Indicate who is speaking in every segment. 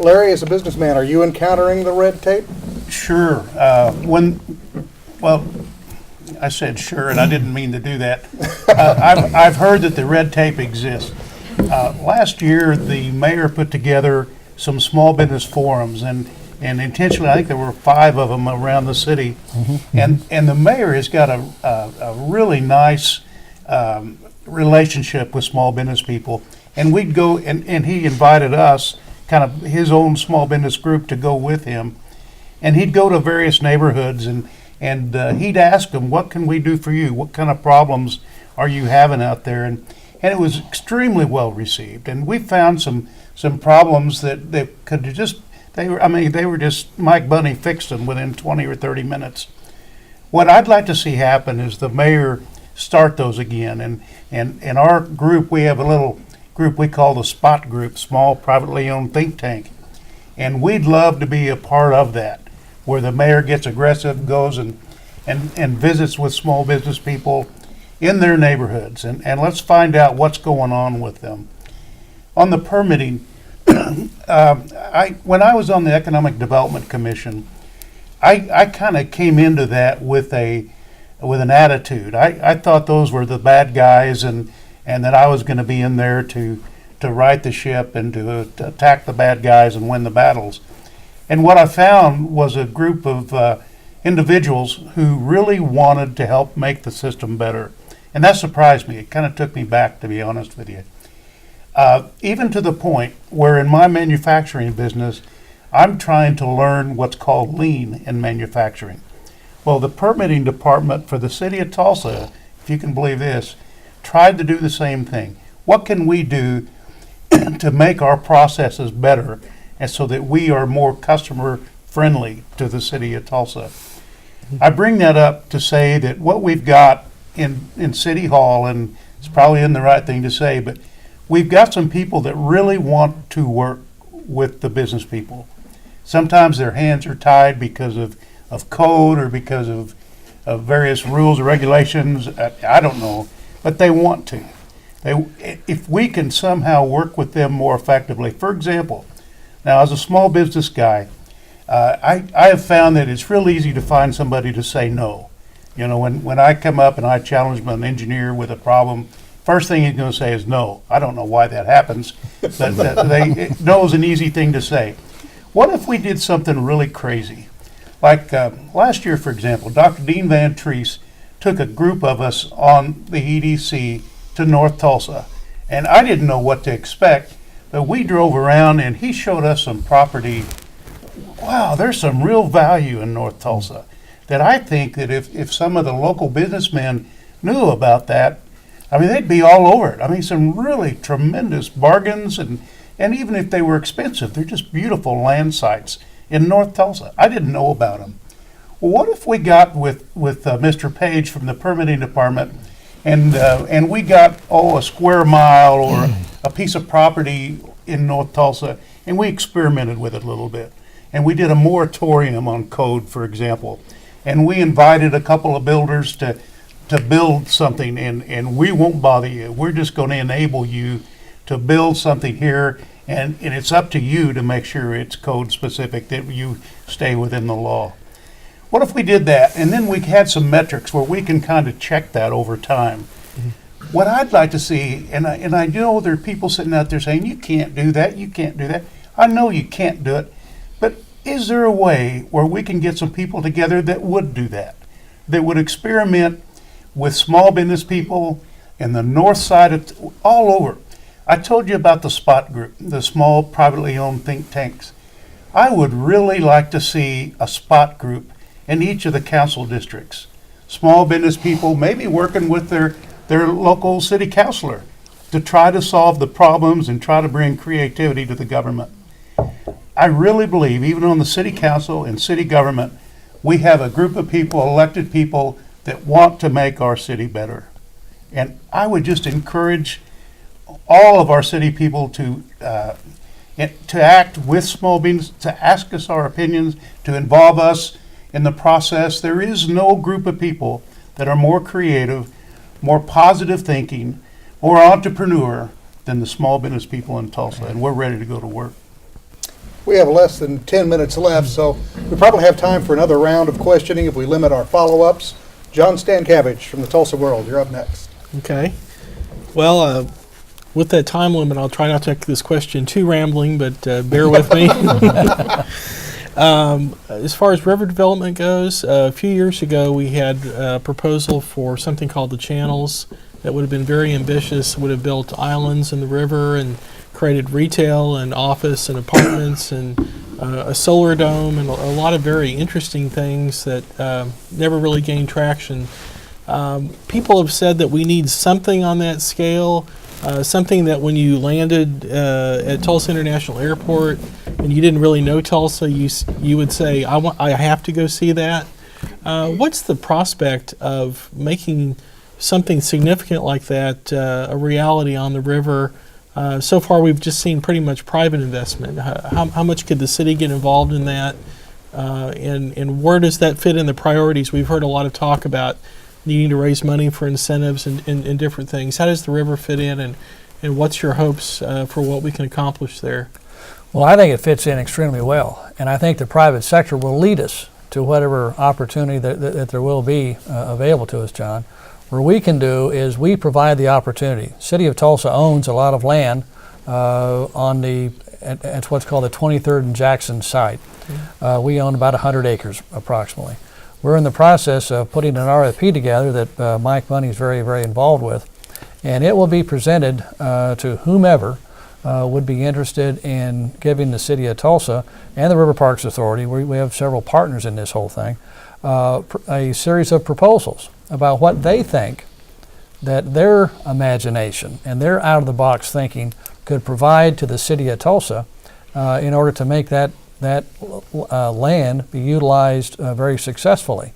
Speaker 1: Larry, as a businessman, are you encountering the red tape?
Speaker 2: Sure. Well, I said sure, and I didn't mean to do that. I've heard that the red tape exists. Last year, the mayor put together some small business forums, and intentionally, I think there were 5 of them around the city. And the mayor has got a really nice relationship with small business people. And we'd go, and he invited us, kind of his own small business group, to go with him. And he'd go to various neighborhoods and he'd ask them, what can we do for you? What kind of problems are you having out there? And it was extremely well received. And we found some problems that could just, they were just, Mike Bunny fixed them within 20 or 30 minutes. What I'd like to see happen is the mayor start those again. And in our group, we have a little group we call the SPOT group, Small Privately Owned Think Tank. And we'd love to be a part of that, where the mayor gets aggressive, goes and visits with small business people in their neighborhoods, and let's find out what's going on with them. On the permitting, when I was on the Economic Development Commission, I kind of came into that with an attitude. I thought those were the bad guys, and that I was going to be in there to right the ship and to attack the bad guys and win the battles. And what I found was a group of individuals who really wanted to help make the system better. And that surprised me. It kind of took me back, to be honest with you. Even to the point where in my manufacturing business, I'm trying to learn what's called lean in manufacturing. Well, the permitting department for the city of Tulsa, if you can believe this, tried to do the same thing. What can we do to make our processes better, and so that we are more customer friendly to the city of Tulsa? I bring that up to say that what we've got in City Hall, and it's probably in the right thing to say, but we've got some people that really want to work with the business people. Sometimes their hands are tied because of code or because of various rules or regulations. I don't know, but they want to. If we can somehow work with them more effectively. For example, now as a small business guy, I have found that it's real easy to find somebody to say no. You know, when I come up and I challenge an engineer with a problem, first thing he's going to say is no. I don't know why that happens, but no is an easy thing to say. What if we did something really crazy? Like last year, for example, Dr. Dean Van Treese took a group of us on the EDC to North Tulsa. And I didn't know what to expect, but we drove around and he showed us some property. Wow, there's some real value in North Tulsa that I think that if some of the local businessmen knew about that, I mean, they'd be all over it. I mean, some really tremendous bargains, and even if they were expensive, they're just beautiful land sites in North Tulsa. I didn't know about them. Well, what if we got with Mr. Page from the permitting department, and we got, a square mile or a piece of property in North Tulsa, and we experimented with it a little bit. And we did a moratorium on code, for example. And we invited a couple of builders to build something, and we won't bother you. We're just going to enable you to build something here, and it's up to you to make sure it's code specific, that you stay within the law. What if we did that, and then we had some metrics where we can kind of check that over time? What I'd like to see, and I know there are people sitting out there saying, you can't do that, you can't do that. I know you can't do it, but is there a way where we can get some people together that would do that would experiment with small business people in the north side of all over? I told you about the SPOT group, the small privately owned think tanks. I would really like to see a SPOT group in each of the council districts. Small business people maybe working with their local city councilor to try to solve the problems and try to bring creativity to the government. I really believe, even on the city council and city government, we have a group of people, elected people, that want to make our city better. And I would just encourage all of our city people to act with small business, to ask us our opinions, to involve us in the process. There is no group of people that are more creative, more positive thinking, more entrepreneur than the small business people in Tulsa, and we're ready to go to work.
Speaker 1: We have less than 10 minutes left, so we probably have time for another round of questioning if we limit our follow-ups. John Stankiewicz from the Tulsa World, you're up next.
Speaker 3: Okay. Well, with that time limit, I'll try not to make this question too rambling, but bear with me. As far as river development goes, a few years ago we had a proposal for something called the channels that would have been very ambitious, would have built islands in the river and created retail and office and apartments and a solar dome and a lot of very interesting things that never really gained traction. People have said that we need something on that scale, something that when you landed at Tulsa International Airport and you didn't really know Tulsa, you would say, I have to go see that. What's the prospect of making something significant like that a reality on the river? So far, we've just seen pretty much private investment. How much could the city get involved in that? And where does that fit in the priorities? We've heard a lot of talk about needing to raise money for incentives and different things. How does the river fit in, and what's your hopes for what we can accomplish there?
Speaker 4: Well, I think it fits in extremely well, and I think the private sector will lead us to whatever opportunity that there will be available to us, John. What we can do is we provide the opportunity. City of Tulsa owns a lot of land at what's called the 23rd and Jackson site. We own about 100 acres approximately. We're in the process of putting an RFP together that Mike Money is very, very involved with, and it will be presented to whomever would be interested in giving the City of Tulsa and the River Parks Authority, we have several partners in this whole thing, a series of proposals about what they think that their imagination and their out-of-the-box thinking could provide to the City of Tulsa in order to make that land be utilized very successfully.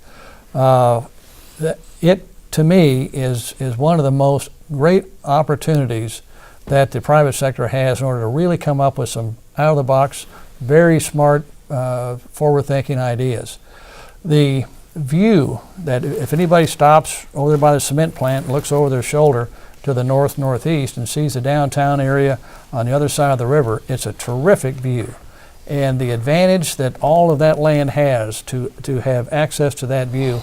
Speaker 4: It, to me, is one of the most great opportunities that the private sector has in order to really come up with some out-of-the-box, very smart, forward-thinking ideas. The view that if anybody stops over there by the cement plant and looks over their shoulder to the northeast and sees the downtown area on the other side of the river, it's a terrific view. And the advantage that all of that land has to have access to that view,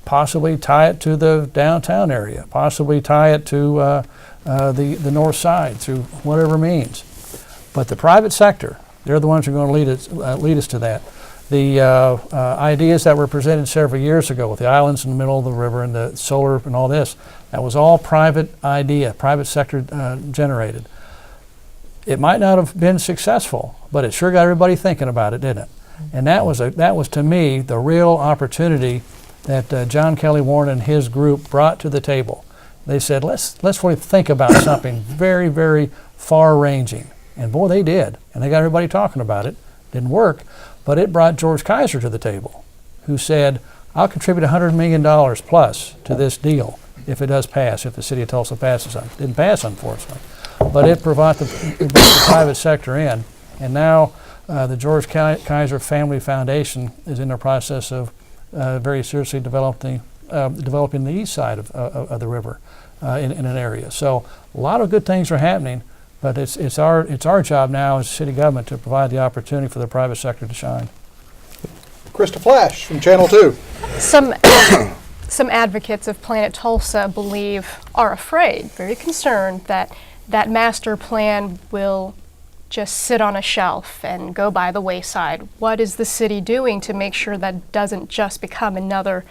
Speaker 4: possibly tie it to the downtown area, possibly tie it to the north side through whatever means. But the private sector, they're the ones who are going to lead us to that. The ideas that were presented several years ago with the islands in the middle of the river and the solar and all this, that was all private idea, private sector generated. It might not have been successful, but it sure got everybody thinking about it, didn't it? And that was to me the real opportunity that John Kelly Warren and his group brought to the table. They said, let's really think about something very, very far-ranging. And boy, they did. And they got everybody talking about it. Didn't work, but it brought George Kaiser to the table, who said, I'll contribute $100 million plus to this deal if it does pass, if the City of Tulsa passes on it. Didn't pass, unfortunately. But it brought the private sector in. And now the George Kaiser Family Foundation is in the process of very seriously developing the east side of the river in an area. So a lot of good things are happening, but it's our job now as city government to provide the opportunity for the private sector to shine.
Speaker 1: Krista Flash from Channel 2.
Speaker 5: Some advocates of Planet Tulsa are afraid, very concerned that master plan will just sit on a shelf and go by the wayside. What is the city doing to make sure that doesn't just become another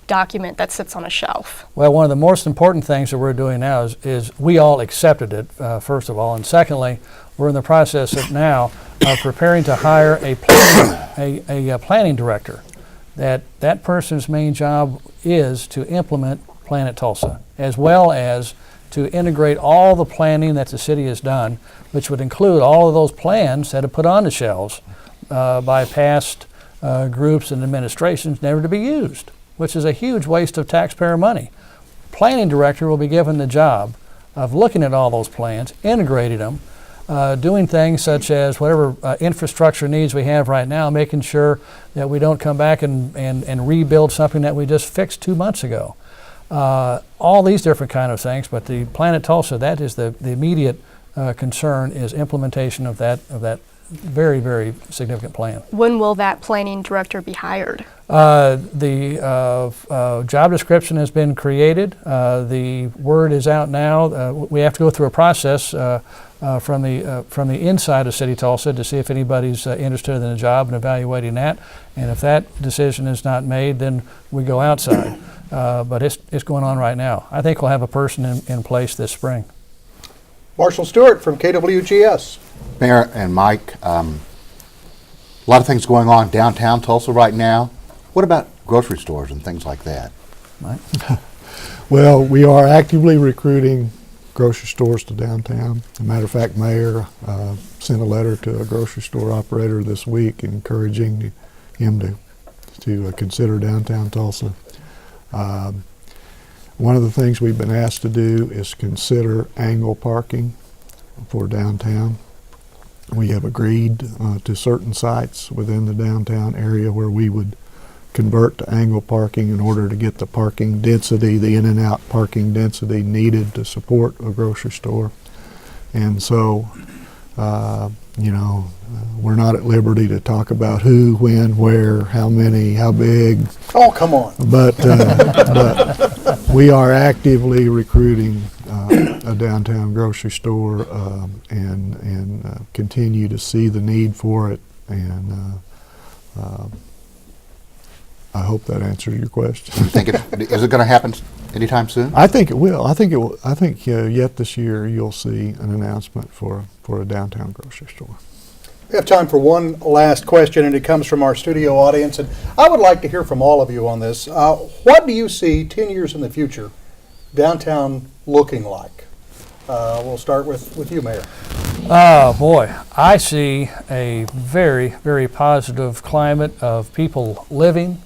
Speaker 5: document that sits on a shelf? Well,
Speaker 4: one of the most important things that we're doing now is we all accepted it, first of all, and secondly, we're in the process of preparing to hire a planning director. That person's main job is to implement Planet Tulsa, as well as to integrate all the planning that the city has done, which would include all of those plans that are put on the shelves by past groups and administrations never to be used, which is a huge waste of taxpayer money. Planning director will be given the job of looking at all those plans, integrating them, doing things such as whatever infrastructure needs we have right now, making sure that we don't come back and rebuild something that we just fixed 2 months ago. All these different kind of things, but the Planet Tulsa, that is the immediate concern is implementation of that very, very significant plan.
Speaker 5: When will that planning director be hired?
Speaker 4: The job description has been created. The word is out now. We have to go through a process from the inside of City Tulsa to see if anybody's interested in the job and evaluating that. And if that decision is not made, then we go outside. But it's going on right now. I think we'll have a person in place this spring.
Speaker 1: Marshall Stewart from KWGS.
Speaker 6: Mayor and Mike, a lot of things going on downtown Tulsa right now. What about grocery stores and things like that?
Speaker 4: Mike?
Speaker 7: Well, we are actively recruiting grocery stores to downtown. As a matter of fact, Mayor sent a letter to a grocery store operator this week encouraging him to consider downtown Tulsa. One of the things we've been asked to do is consider angle parking for downtown. We have agreed to certain sites within the downtown area where we would convert to angle parking in order to get the parking density, the in and out parking density needed to support a grocery store. And so, we're not at liberty to talk about who, when, where, how many, how big,
Speaker 1: Oh, come on.
Speaker 7: but we are actively recruiting a downtown grocery store and continue to see the need for it. And I hope that answers your question.
Speaker 6: You think is it going to happen anytime soon?
Speaker 7: I think it will. I think yet this year you'll see an announcement for a downtown grocery store.
Speaker 1: We have time for one last question, and it comes from our studio audience. And I would like to hear from all of you on this. What do you see 10 years in the future downtown looking like? We'll start with you, Mayor.
Speaker 4: Oh boy, I see a very, very positive climate of people living,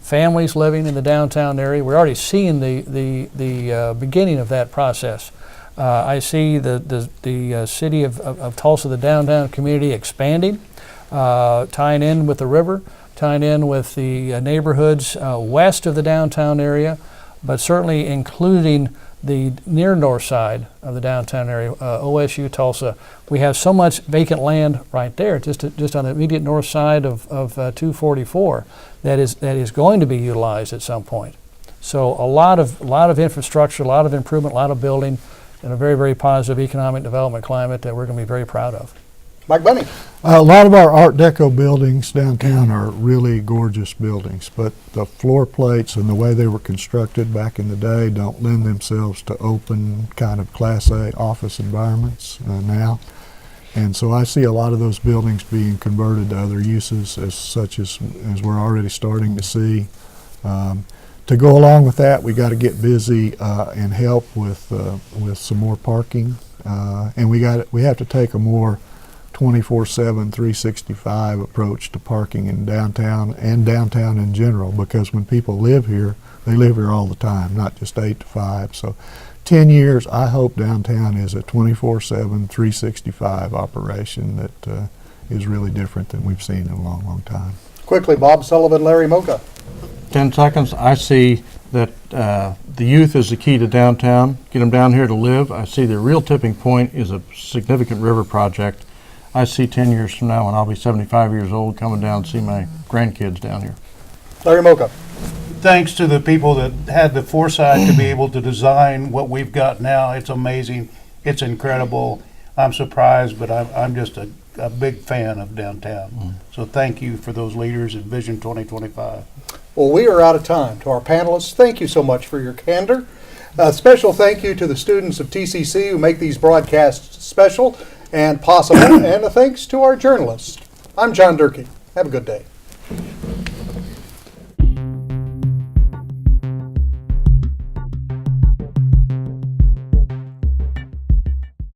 Speaker 4: families living in the downtown area. We're already seeing the beginning of that process. I see the city of Tulsa, the downtown community expanding, tying in with the river, tying in with the neighborhoods west of the downtown area, but certainly including the near north side of the downtown area, OSU Tulsa. We have so much vacant land right there, just on the immediate north side of 244, that is going to be utilized at some point. So a lot of infrastructure, a lot of improvement, a lot of building, and a very, very positive economic development climate that we're going to be very proud of.
Speaker 1: Mike Bunny.
Speaker 7: A lot of our Art Deco buildings downtown are really gorgeous buildings, but the floor plates and the way they were constructed back in the day don't lend themselves to open kind of Class A office environments now. And so I see a lot of those buildings being converted to other uses, as we're already starting to see. To go along with that, we got to get busy and help with some more parking, and we have to take a more 24/7, 365 approach to parking in downtown and downtown in general, because when people live here, they live here all the time, not just 8 to 5. So 10 years, I hope downtown is a 24/7, 365 operation that is really different than we've seen in a long, long time.
Speaker 1: Quickly, Bob Sullivan, Larry Mocha.
Speaker 8: 10 seconds. I see that the youth is the key to downtown. Get them down here to live. I see the real tipping point is a significant river project. I see 10 years from now when I'll be 75 years old coming down and see my grandkids down here.
Speaker 1: Larry Mocha.
Speaker 2: Thanks to the people that had the foresight to be able to design what we've got now. It's amazing. It's incredible. I'm surprised, but I'm just a big fan of downtown. So thank you for those leaders in Vision 2025.
Speaker 1: Well, we are out of time. To our panelists, thank you so much for your candor. A special thank you to the students of TCC who make these broadcasts special and possible, and a thanks to our journalists. I'm John Durkee. Have a good day.